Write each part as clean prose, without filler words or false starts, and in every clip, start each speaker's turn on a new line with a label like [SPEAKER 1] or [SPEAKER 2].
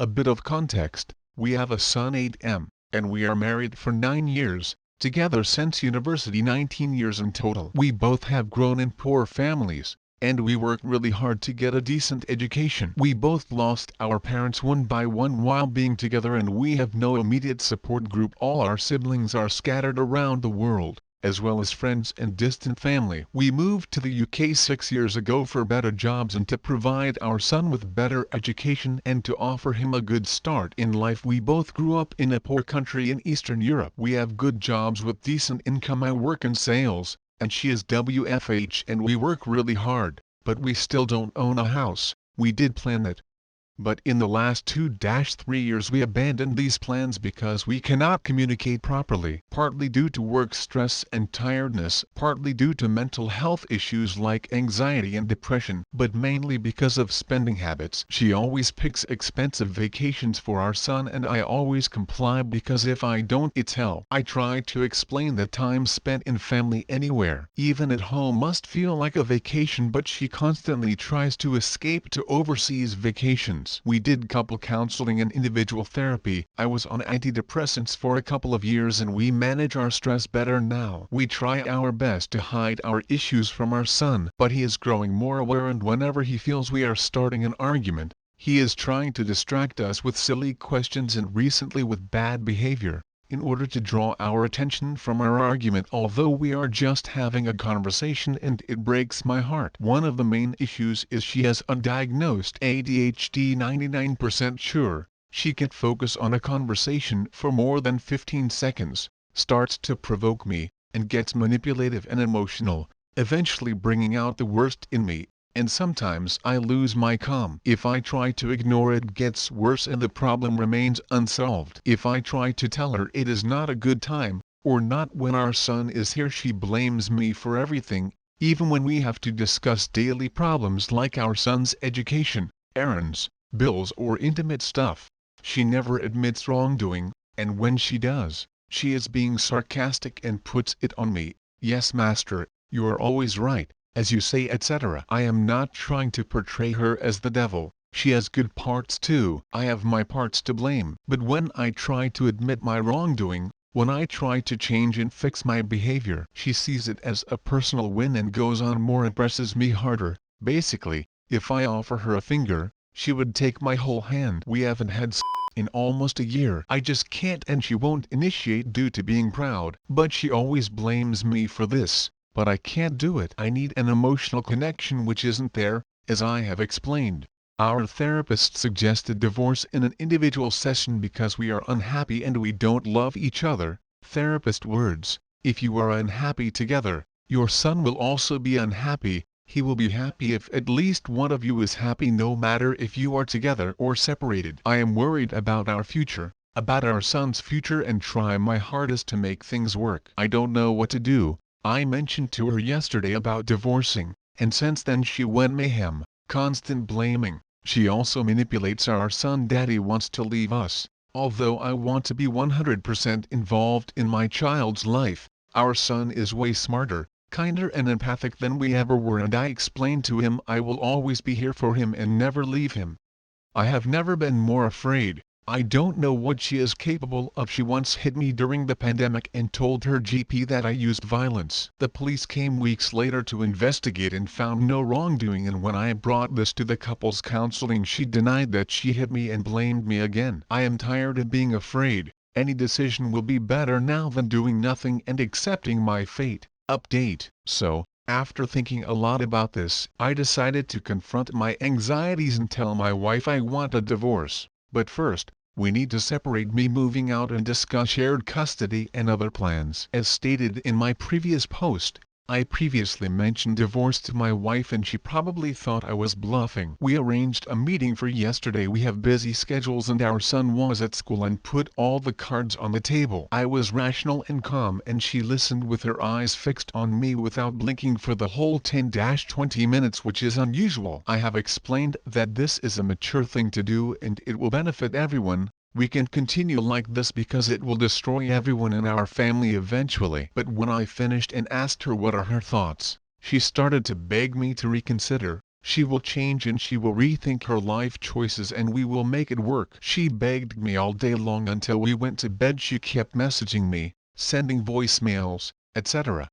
[SPEAKER 1] A bit of context: we have a son 8M, and we are married for 9 years, together since university 19 years in total. We both have grown in poor families, and we worked really hard to get a decent education. We both lost our parents one by one while being together, and we have no immediate support group. All our siblings are scattered around the world, as well as friends and distant family. We moved to the UK 6 years ago for better jobs and to provide our son with better education and to offer him a good start in life. We both grew up in a poor country in Eastern Europe. We have good jobs with decent income. I work in sales, and she is WFH, and we work really hard, but we still don't own a house. We did plan it, but in the last 2-3 years we abandoned these plans because we cannot communicate properly, partly due to work stress and tiredness, partly due to mental health issues like anxiety and depression, but mainly because of spending habits. She always picks expensive vacations for our son, and I always comply because if I don't, it's hell. I try to explain that time spent in family anywhere, even at home, must feel like a vacation, but she constantly tries to escape to overseas vacations. We did couple counseling and individual therapy. I was on antidepressants for a couple of years and we manage our stress better now. We try our best to hide our issues from our son, but he is growing more aware, and whenever he feels we are starting an argument, he is trying to distract us with silly questions and recently with bad behavior, in order to draw our attention from our argument, although we are just having a conversation, and it breaks my heart. One of the main issues is she has undiagnosed ADHD. 99% sure, she can't focus on a conversation for more than 15 seconds, starts to provoke me, and gets manipulative and emotional, eventually bringing out the worst in me. And sometimes I lose my calm. If I try to ignore it, gets worse and the problem remains unsolved. If I try to tell her it is not a good time, or not when our son is here, she blames me for everything, even when we have to discuss daily problems like our son's education, errands, bills, or intimate stuff. She never admits wrongdoing, and when she does, she is being sarcastic and puts it on me. Yes, master, you are always right, as you say, etc. I am not trying to portray her as the devil. She has good parts too. I have my parts to blame. But when I try to admit my wrongdoing, when I try to change and fix my behavior, she sees it as a personal win and goes on more and presses me harder. Basically, if I offer her a finger, she would take my whole hand. We haven't had sex in almost a year. I just can't, and she won't initiate due to being proud. But she always blames me for this. But I can't do it. I need an emotional connection which isn't there, as I have explained. Our therapist suggested divorce in an individual session because we are unhappy and we don't love each other. Therapist words: if you are unhappy together, your son will also be unhappy. He will be happy if at least one of you is happy, no matter if you are together or separated. I am worried about our future, about our son's future, and try my hardest to make things work. I don't know what to do. I mentioned to her yesterday about divorcing, and since then she went mayhem, constant blaming. She also manipulates our son. Daddy wants to leave us, although I want to be 100% involved in my child's life. Our son is way smarter, kinder and empathic than we ever were, and I explained to him I will always be here for him and never leave him. I have never been more afraid. I don't know what she is capable of. She once hit me during the pandemic and told her GP that I used violence. The police came weeks later to investigate and found no wrongdoing, and when I brought this to the couple's counseling, she denied that she hit me and blamed me again. I am tired of being afraid. Any decision will be better now than doing nothing and accepting my fate. Update. So, after thinking a lot about this, I decided to confront my anxieties and tell my wife I want a divorce. But first, we need to separate, me moving out, and discuss shared custody and other plans. As stated in my previous post, I previously mentioned divorce to my wife and she probably thought I was bluffing. We arranged a meeting for yesterday. We have busy schedules and our son was at school and put all the cards on the table. I was rational and calm and she listened with her eyes fixed on me without blinking for the whole 10-20 minutes, which is unusual. I have explained that this is a mature thing to do and it will benefit everyone. We can continue like this because it will destroy everyone in our family eventually. But when I finished and asked her what are her thoughts, she started to beg me to reconsider. She will change and she will rethink her life choices and we will make it work. She begged me all day long until we went to bed. She kept messaging me, sending voicemails, etc.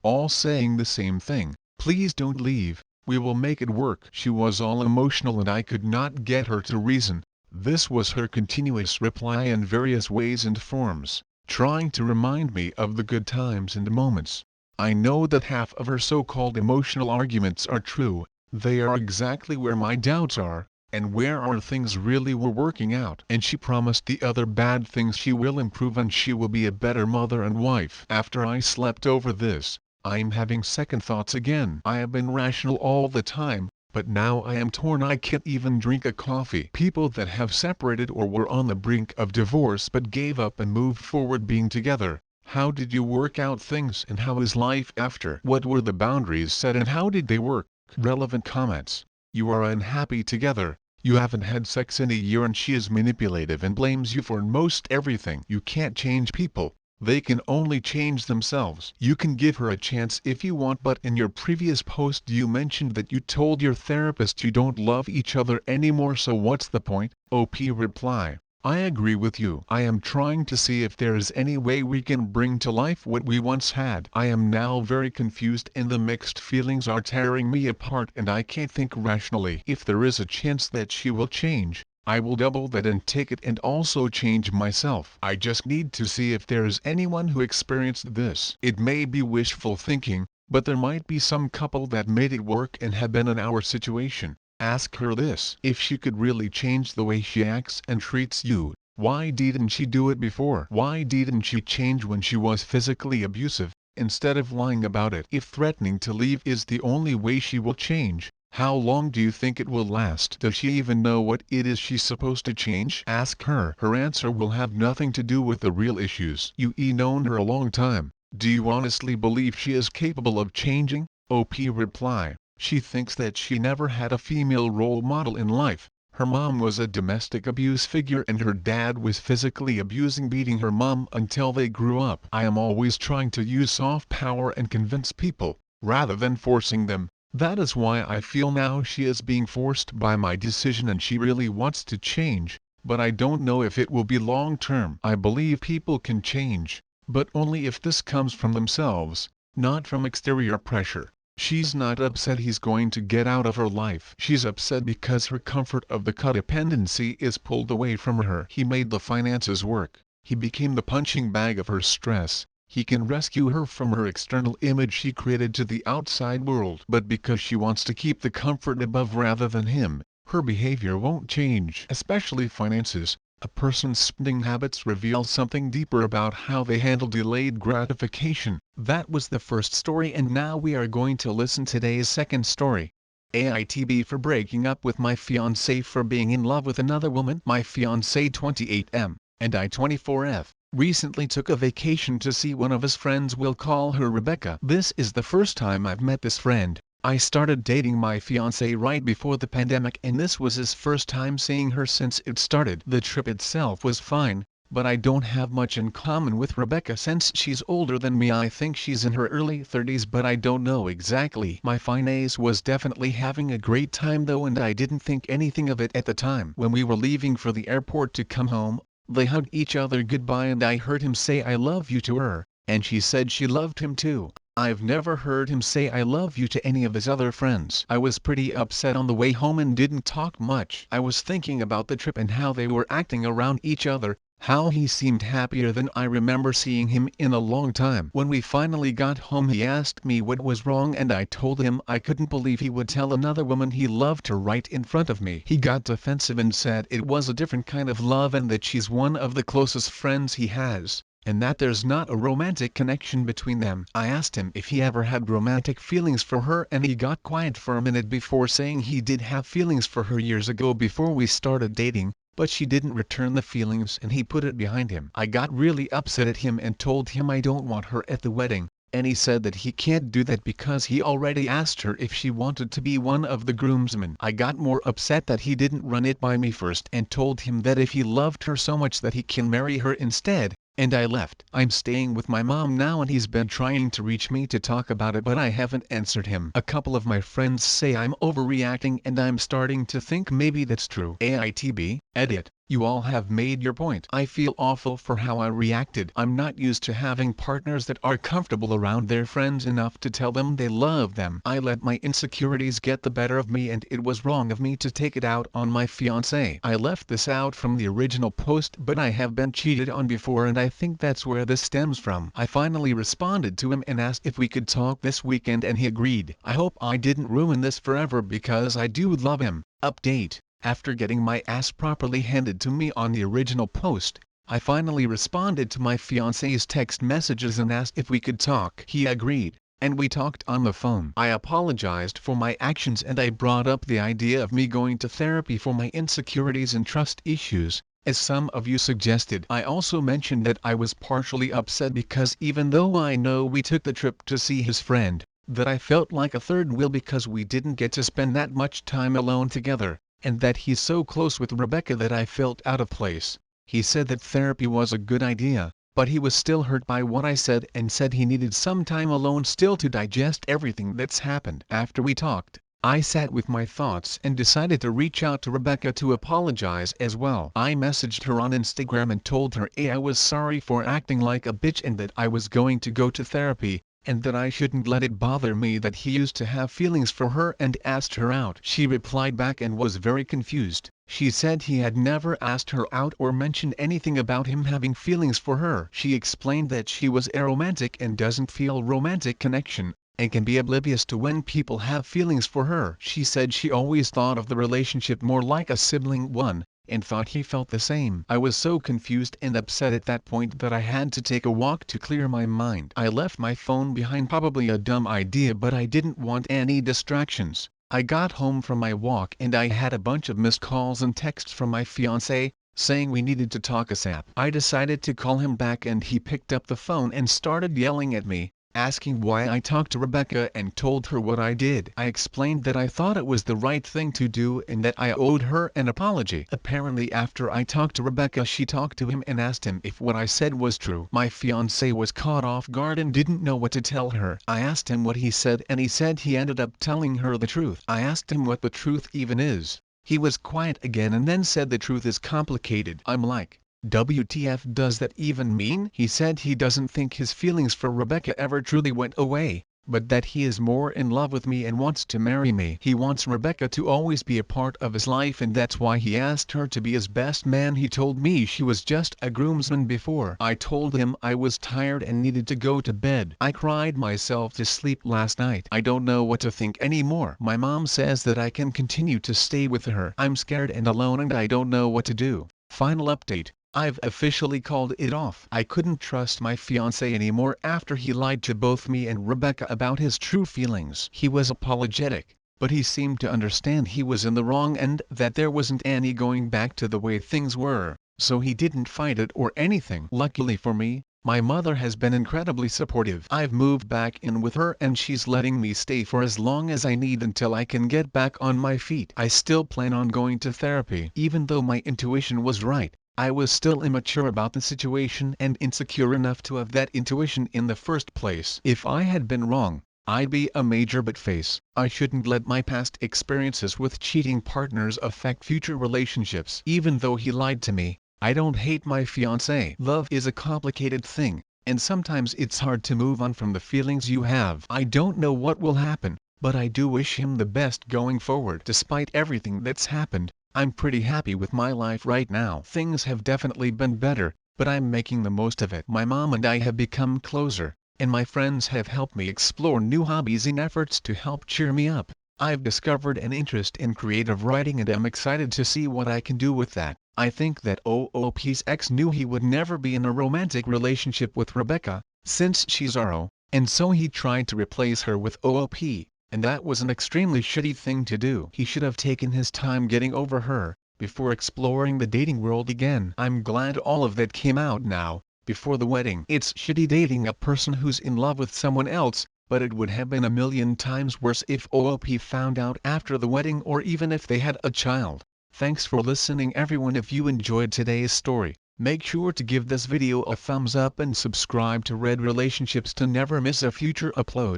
[SPEAKER 1] All saying the same thing: please don't leave, we will make it work. She was all emotional and I could not get her to reason. This was her continuous reply in various ways and forms, trying to remind me of the good times and moments. I know that half of her so-called emotional arguments are true. They are exactly where my doubts are, and where our things really were working out. And she promised the other bad things: she will improve and she will be a better mother and wife. After I slept over this, I'm having second thoughts again. I have been rational all the time, but now I am torn. I can't even drink a coffee. People that have separated or were on the brink of divorce but gave up and moved forward being together. How did you work out things and how is life after? What were the boundaries set and how did they work? Relevant comments. You are unhappy together. You haven't had sex in a year and she is manipulative and blames you for most everything. You can't change people. They can only change themselves. You can give her a chance if you want, but in your previous post you mentioned that you told your therapist you don't love each other anymore, so what's the point? OP reply: I agree with you. I am trying to see if there is any way we can bring to life what we once had. I am now very confused and the mixed feelings are tearing me apart and I can't think rationally. If there is a chance that she will change, I will double that and take it and also change myself. I just need to see if there is anyone who experienced this. It may be wishful thinking, but there might be some couple that made it work and have been in our situation. Ask her this: if she could really change the way she acts and treats you, why didn't she do it before? Why didn't she change when she was physically abusive, instead of lying about it? If threatening to leave is the only way she will change, how long do you think it will last? Does she even know what it is she's supposed to change? Ask her. Her answer will have nothing to do with the real issues. You've known her a long time. Do you honestly believe she is capable of changing? OP reply: she thinks that she never had a female role model in life. Her mom was a domestic abuse figure and her dad was physically beating her mom until they grew up. I am always trying to use soft power and convince people, rather than forcing them. That is why I feel now she is being forced by my decision and she really wants to change, but I don't know if it will be long term. I believe people can change, but only if this comes from themselves, not from exterior pressure. She's not upset he's going to get out of her life. She's upset because her comfort of the codependency is pulled away from her. He made the finances work. He became the punching bag of her stress. He can rescue her from her external image she created to the outside world. But because she wants to keep the comfort above rather than him, her behavior won't change. Especially finances. A person's spending habits reveal something deeper about how they handle delayed gratification. That was the first story and now we are going to listen today's second story. AITB for breaking up with my fiancé for being in love with another woman. My fiancé 28M, and I 24F, recently took a vacation to see one of his friends. We'll call her Rebecca. This is the first time I've met this friend. I started dating my fiancé right before the pandemic and this was his first time seeing her since it started. The trip itself was fine, but I don't have much in common with Rebecca since she's older than me. I think she's in her early 30s but I don't know exactly. My fiancé was definitely having a great time though and I didn't think anything of it at the time. When we were leaving for the airport to come home, they hugged each other goodbye and I heard him say I love you to her, and she said she loved him too. I've never heard him say I love you to any of his other friends. I was pretty upset on the way home and didn't talk much. I was thinking about the trip and how they were acting around each other, how he seemed happier than I remember seeing him in a long time. When we finally got home he asked me what was wrong and I told him I couldn't believe he would tell another woman he loved her right in front of me. He got defensive and said it was a different kind of love and that she's one of the closest friends he has, and that there's not a romantic connection between them. I asked him if he ever had romantic feelings for her and he got quiet for a minute before saying he did have feelings for her years ago before we started dating, but she didn't return the feelings and he put it behind him. I got really upset at him and told him I don't want her at the wedding, and he said that he can't do that because he already asked her if she wanted to be one of the groomsmen. I got more upset that he didn't run it by me first and told him that if he loved her so much that he can marry her instead, and I left. I'm staying with my mom now and he's been trying to reach me to talk about it, but I haven't answered him. A couple of my friends say I'm overreacting and I'm starting to think maybe that's true. AITB, edit. You all have made your point. I feel awful for how I reacted. I'm not used to having partners that are comfortable around their friends enough to tell them they love them. I let my insecurities get the better of me and it was wrong of me to take it out on my fiancé. I left this out from the original post, but I have been cheated on before and I think that's where this stems from. I finally responded to him and asked if we could talk this weekend and he agreed. I hope I didn't ruin this forever because I do love him. Update. After getting my ass properly handed to me on the original post, I finally responded to my fiancé's text messages and asked if we could talk. He agreed, and we talked on the phone. I apologized for my actions and I brought up the idea of me going to therapy for my insecurities and trust issues, as some of you suggested. I also mentioned that I was partially upset because even though I know we took the trip to see his friend, that I felt like a third wheel because we didn't get to spend that much time alone together, and that he's so close with Rebecca that I felt out of place. He said that therapy was a good idea, but he was still hurt by what I said and said he needed some time alone still to digest everything that's happened. After we talked, I sat with my thoughts and decided to reach out to Rebecca to apologize as well. I messaged her on Instagram and told her I was sorry for acting like a bitch and that I was going to go to therapy, and that I shouldn't let it bother me that he used to have feelings for her, and asked her out. She replied back and was very confused. She said he had never asked her out or mentioned anything about him having feelings for her. She explained that she was aromantic and doesn't feel romantic connection, and can be oblivious to when people have feelings for her. She said she always thought of the relationship more like a sibling one, and thought he felt the same. I was so confused and upset at that point that I had to take a walk to clear my mind. I left my phone behind, probably a dumb idea, but I didn't want any distractions. I got home from my walk and I had a bunch of missed calls and texts from my fiancé, saying we needed to talk ASAP. I decided to call him back and he picked up the phone and started yelling at me, asking why I talked to Rebecca and told her what I did. I explained that I thought it was the right thing to do and that I owed her an apology. Apparently after I talked to Rebecca, she talked to him and asked him if what I said was true. My fiancé was caught off guard and didn't know what to tell her. I asked him what he said and he said he ended up telling her the truth. I asked him what the truth even is. He was quiet again and then said the truth is complicated. I'm like, WTF does that even mean? He said he doesn't think his feelings for Rebecca ever truly went away, but that he is more in love with me and wants to marry me. He wants Rebecca to always be a part of his life and that's why he asked her to be his best man. He told me she was just a groomsman before. I told him I was tired and needed to go to bed. I cried myself to sleep last night. I don't know what to think anymore. My mom says that I can continue to stay with her. I'm scared and alone and I don't know what to do. Final update. I've officially called it off. I couldn't trust my fiancé anymore after he lied to both me and Rebecca about his true feelings. He was apologetic, but he seemed to understand he was in the wrong and that there wasn't any going back to the way things were, so he didn't fight it or anything. Luckily for me, my mother has been incredibly supportive. I've moved back in with her and she's letting me stay for as long as I need until I can get back on my feet. I still plan on going to therapy. Even though my intuition was right, I was still immature about the situation and insecure enough to have that intuition in the first place. If I had been wrong, I'd be a major bitface. I shouldn't let my past experiences with cheating partners affect future relationships. Even though he lied to me, I don't hate my fiancé. Love is a complicated thing, and sometimes it's hard to move on from the feelings you have. I don't know what will happen, but I do wish him the best going forward. Despite everything that's happened, I'm pretty happy with my life right now. Things have definitely been better, but I'm making the most of it. My mom and I have become closer, and my friends have helped me explore new hobbies in efforts to help cheer me up. I've discovered an interest in creative writing and am excited to see what I can do with that. I think that OOP's ex knew he would never be in a romantic relationship with Rebecca, since she's RO, and so he tried to replace her with OOP. And that was an extremely shitty thing to do. He should have taken his time getting over her, before exploring the dating world again. I'm glad all of that came out now, before the wedding. It's shitty dating a person who's in love with someone else, but it would have been a million times worse if OOP found out after the wedding or even if they had a child. Thanks for listening everyone. If you enjoyed today's story, Make sure to give this video a thumbs up and subscribe to Red Relationships to never miss a future upload.